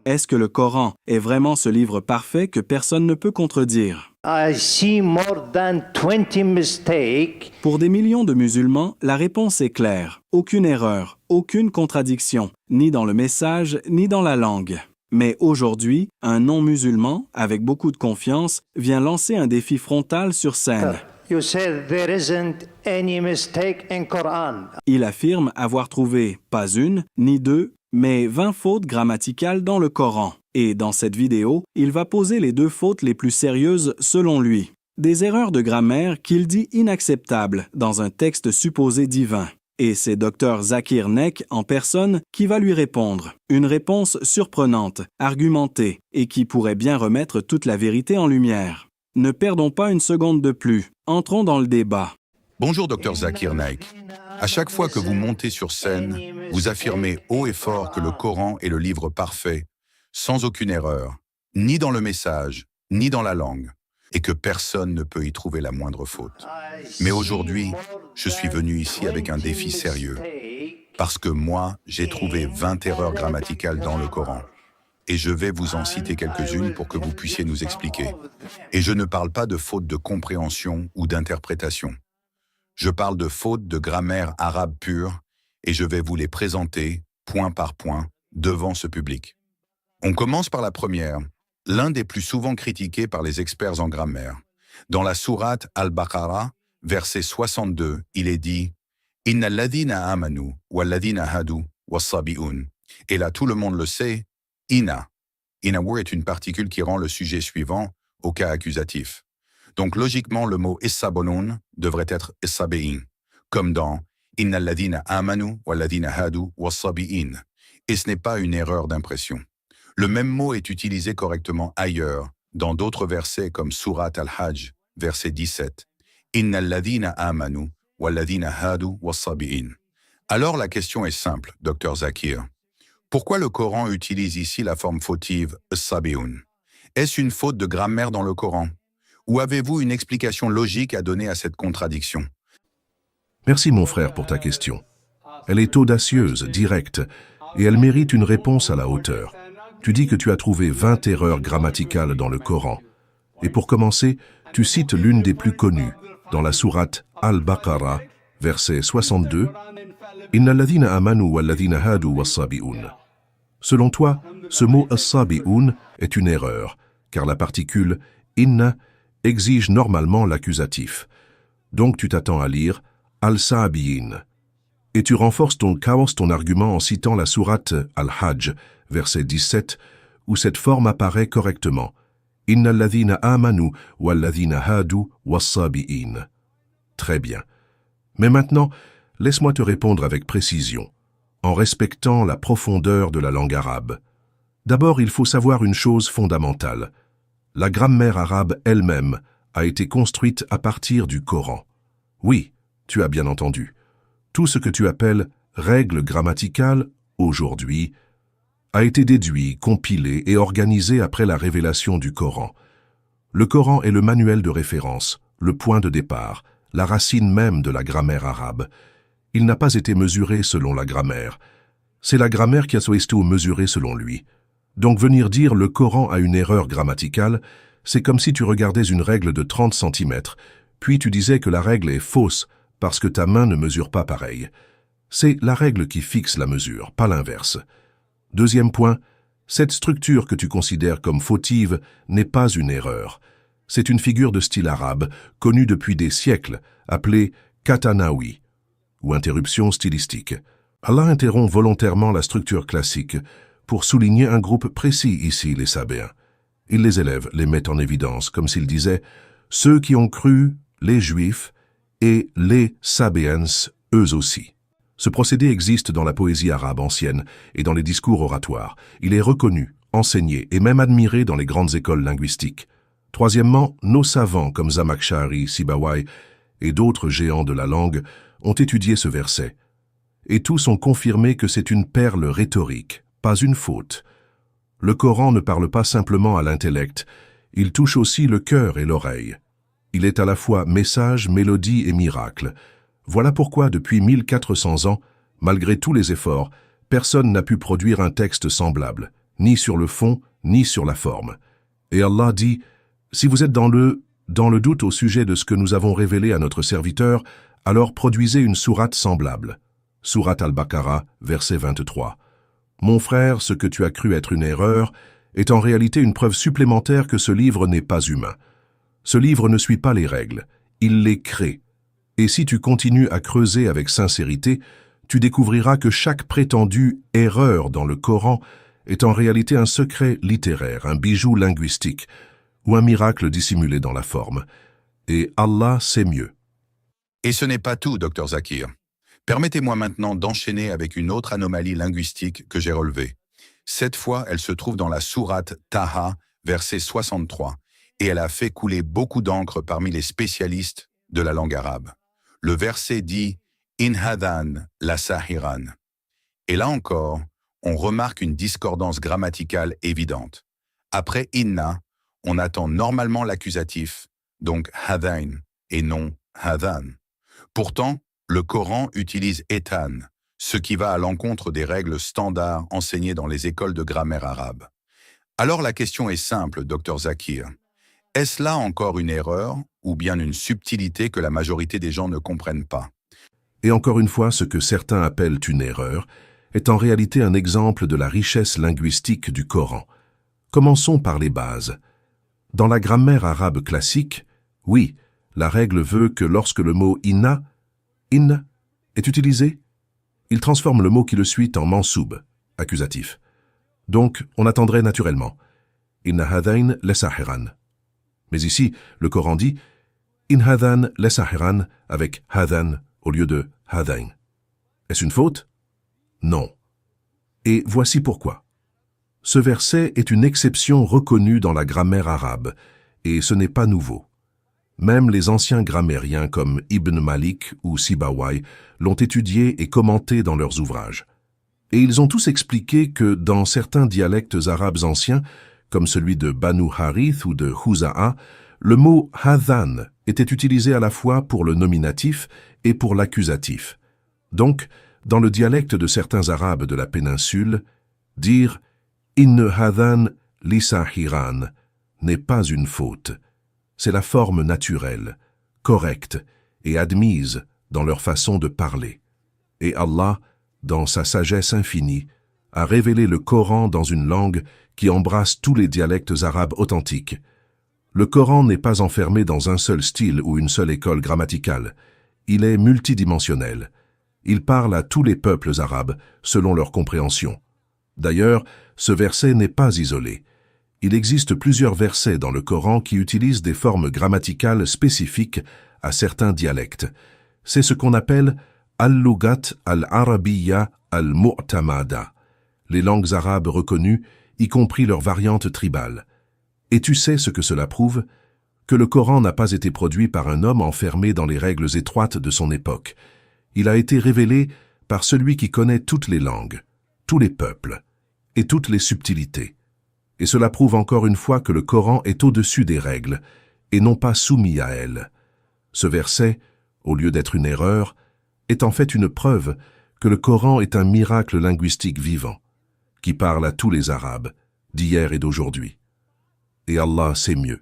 Est-ce que le Coran est vraiment ce livre parfait que personne ne peut contredire? I see more than 20 mistakes. Pour des millions de musulmans, la réponse est claire. Aucune erreur, aucune contradiction, ni dans le message, ni dans la langue. Mais aujourd'hui, un non-musulman, avec beaucoup de confiance, vient lancer un défi frontal sur scène. You said there isn't any mistake in Quran. Il affirme avoir trouvé pas une, ni deux, mais 20 fautes grammaticales dans le Coran. Et dans cette vidéo, il va poser les 2 fautes les plus sérieuses selon lui. Des erreurs de grammaire qu'il dit inacceptables dans un texte supposé divin. Et c'est Dr Zakir Naik en personne qui va lui répondre. Une réponse surprenante, argumentée, et qui pourrait bien remettre toute la vérité en lumière. Ne perdons pas une seconde de plus. Entrons dans le débat. Bonjour Dr Zakir Naik. À chaque fois que vous montez sur scène, vous affirmez haut et fort que le Coran est le livre parfait, sans aucune erreur, ni dans le message, ni dans la langue, et que personne ne peut y trouver la moindre faute. Mais aujourd'hui, je suis venu ici avec un défi sérieux, parce que moi, j'ai trouvé 20 erreurs grammaticales dans le Coran. Et je vais vous en citer quelques-unes pour que vous puissiez nous expliquer. Et je ne parle pas de fautes de compréhension ou d'interprétation. Je parle de fautes de grammaire arabe pure, et je vais vous les présenter, point par point, devant ce public. On commence par la première, l'un des plus souvent critiqués par les experts en grammaire. Dans la sourate Al-Baqarah, verset 62, il est dit « Inna alladhina amanu wa alladhina hadu wa sabi'un » Et là, tout le monde le sait, « Inna ». Inna est une particule qui rend le sujet suivant au cas accusatif. Donc logiquement, le mot « issabonun » devrait être « issabe'in », comme dans « Inna alladhina amanu wa alladhina hadu wa sabi'in ». Et ce n'est pas une erreur d'impression. Le même mot est utilisé correctement ailleurs, dans d'autres versets comme Surat Al-Hajj, verset 17. Inna alladhina amanu wa alladhina hadu wa sabi'in. Alors la question est simple, Dr Zakir. Pourquoi le Coran utilise ici la forme fautive sabi'un? Est-ce une faute de grammaire dans le Coran? Ou avez-vous une explication logique à donner à cette contradiction? Merci mon frère pour ta question. Elle est audacieuse, directe, et elle mérite une réponse à la hauteur. Tu dis que tu as trouvé 20 erreurs grammaticales dans le Coran. Et pour commencer, tu cites l'une des plus connues, dans la sourate Al-Baqarah, verset 62, « Inna alladhina amanu wa alladhina hadu wa sabi'un » Selon toi, ce mot « as-sabi'un » est une erreur, car la particule « inna » exige normalement l'accusatif. Donc tu t'attends à lire « al-sabi'in » et tu renforces ton argument en citant la sourate Al-Hajj, verset 17, où cette forme apparaît correctement. « Inna alladhina amanu wa alladhina hadu wa sabi'in » Très bien. Mais maintenant, laisse-moi te répondre avec précision, en respectant la profondeur de la langue arabe. D'abord, il faut savoir une chose fondamentale. La grammaire arabe elle-même a été construite à partir du Coran. Oui, tu as bien entendu. Tout ce que tu appelles règles grammaticales, aujourd'hui, a été déduit, compilé et organisé après la révélation du Coran. Le Coran est le manuel de référence, le point de départ, la racine même de la grammaire arabe. Il n'a pas été mesuré selon la grammaire. C'est la grammaire qui a été mesurée selon lui. Donc venir dire le Coran a une erreur grammaticale, c'est comme si tu regardais une règle de 30 cm, puis tu disais que la règle est fausse parce que ta main ne mesure pas pareil. C'est la règle qui fixe la mesure, pas l'inverse. Deuxième point, cette structure que tu considères comme fautive n'est pas une erreur. C'est une figure de style arabe, connue depuis des siècles, appelée katanawi, ou interruption stylistique. Allah interrompt volontairement la structure classique pour souligner un groupe précis ici, les Sabéens. Il les élève, les met en évidence, comme s'il disait « ceux qui ont cru, les Juifs, et les Sabéens, eux aussi ». Ce procédé existe dans la poésie arabe ancienne et dans les discours oratoires. Il est reconnu, enseigné et même admiré dans les grandes écoles linguistiques. Troisièmement, nos savants comme Zamakhshari, Sibawayh et d'autres géants de la langue ont étudié ce verset. Et tous ont confirmé que c'est une perle rhétorique, pas une faute. Le Coran ne parle pas simplement à l'intellect, il touche aussi le cœur et l'oreille. Il est à la fois message, mélodie et miracle. Voilà pourquoi, depuis 1400 ans, malgré tous les efforts, personne n'a pu produire un texte semblable. ni sur le fond, ni sur la forme. Et Allah dit, si vous êtes dans le doute au sujet de ce que nous avons révélé à notre serviteur, alors produisez une sourate semblable. Sourate Al-Baqarah, verset 23. Mon frère, ce que tu as cru être une erreur est en réalité une preuve supplémentaire que ce livre n'est pas humain. Ce livre ne suit pas les règles, il les crée. Et si tu continues à creuser avec sincérité, tu découvriras que chaque prétendue erreur dans le Coran est en réalité un secret littéraire, un bijou linguistique, ou un miracle dissimulé dans la forme. Et Allah sait mieux. Et ce n'est pas tout, Dr Zakir. Permettez-moi maintenant d'enchaîner avec une autre anomalie linguistique que j'ai relevée. Cette fois, elle se trouve dans la sourate Taha, verset 63, et elle a fait couler beaucoup d'encre parmi les spécialistes de la langue arabe. Le verset dit « In hadhan la sahiran ». Et là encore, on remarque une discordance grammaticale évidente. Après « inna », on attend normalement l'accusatif, donc « hadhain » et non « hadhan ». Pourtant, le Coran utilise « etan », ce qui va à l'encontre des règles standards enseignées dans les écoles de grammaire arabe. Alors la question est simple, Dr Zakir. Est-ce là encore une erreur ou bien une subtilité que la majorité des gens ne comprennent pas? Et encore une fois, ce que certains appellent une erreur est en réalité un exemple de la richesse linguistique du Coran. Commençons par les bases. Dans la grammaire arabe classique, oui, la règle veut que lorsque le mot « inna » est utilisé, il transforme le mot qui le suit en mansoub, accusatif. Donc, on attendrait naturellement « Inna hadhain la sahiran ». Mais ici, le Coran dit « In hadhan la sahiran » avec « hadhan » au lieu de « hadhain ». Est-ce une faute? Non. Et voici pourquoi. Ce verset est une exception reconnue dans la grammaire arabe, et ce n'est pas nouveau. Même les anciens grammairiens comme Ibn Malik ou Sibawayh l'ont étudié et commenté dans leurs ouvrages. Et ils ont tous expliqué que dans certains dialectes arabes anciens, comme celui de Banu Harith ou de Huza'a, le mot « hadhan » était utilisé à la fois pour le nominatif et pour l'accusatif. Donc, dans le dialecte de certains arabes de la péninsule, dire « in hadhan li sahiran » n'est pas une faute. C'est la forme naturelle, correcte et admise dans leur façon de parler. Et Allah, dans sa sagesse infinie, a révélé le Coran dans une langue qui embrasse tous les dialectes arabes authentiques. Le Coran n'est pas enfermé dans un seul style ou une seule école grammaticale. Il est multidimensionnel. Il parle à tous les peuples arabes selon leur compréhension. D'ailleurs, ce verset n'est pas isolé. Il existe plusieurs versets dans le Coran qui utilisent des formes grammaticales spécifiques à certains dialectes. C'est ce qu'on appelle « al-lugat al-arabiyya al-mu'tamada », les langues arabes reconnues, y compris leurs variantes tribales. Et tu sais ce que cela prouve? Que le Coran n'a pas été produit par un homme enfermé dans les règles étroites de son époque. Il a été révélé par celui qui connaît toutes les langues, tous les peuples et toutes les subtilités. Et cela prouve encore une fois que le Coran est au-dessus des règles et non pas soumis à elles. Ce verset, au lieu d'être une erreur, est en fait une preuve que le Coran est un miracle linguistique vivant, qui parle à tous les Arabes, d'hier et d'aujourd'hui. Et Allah sait mieux.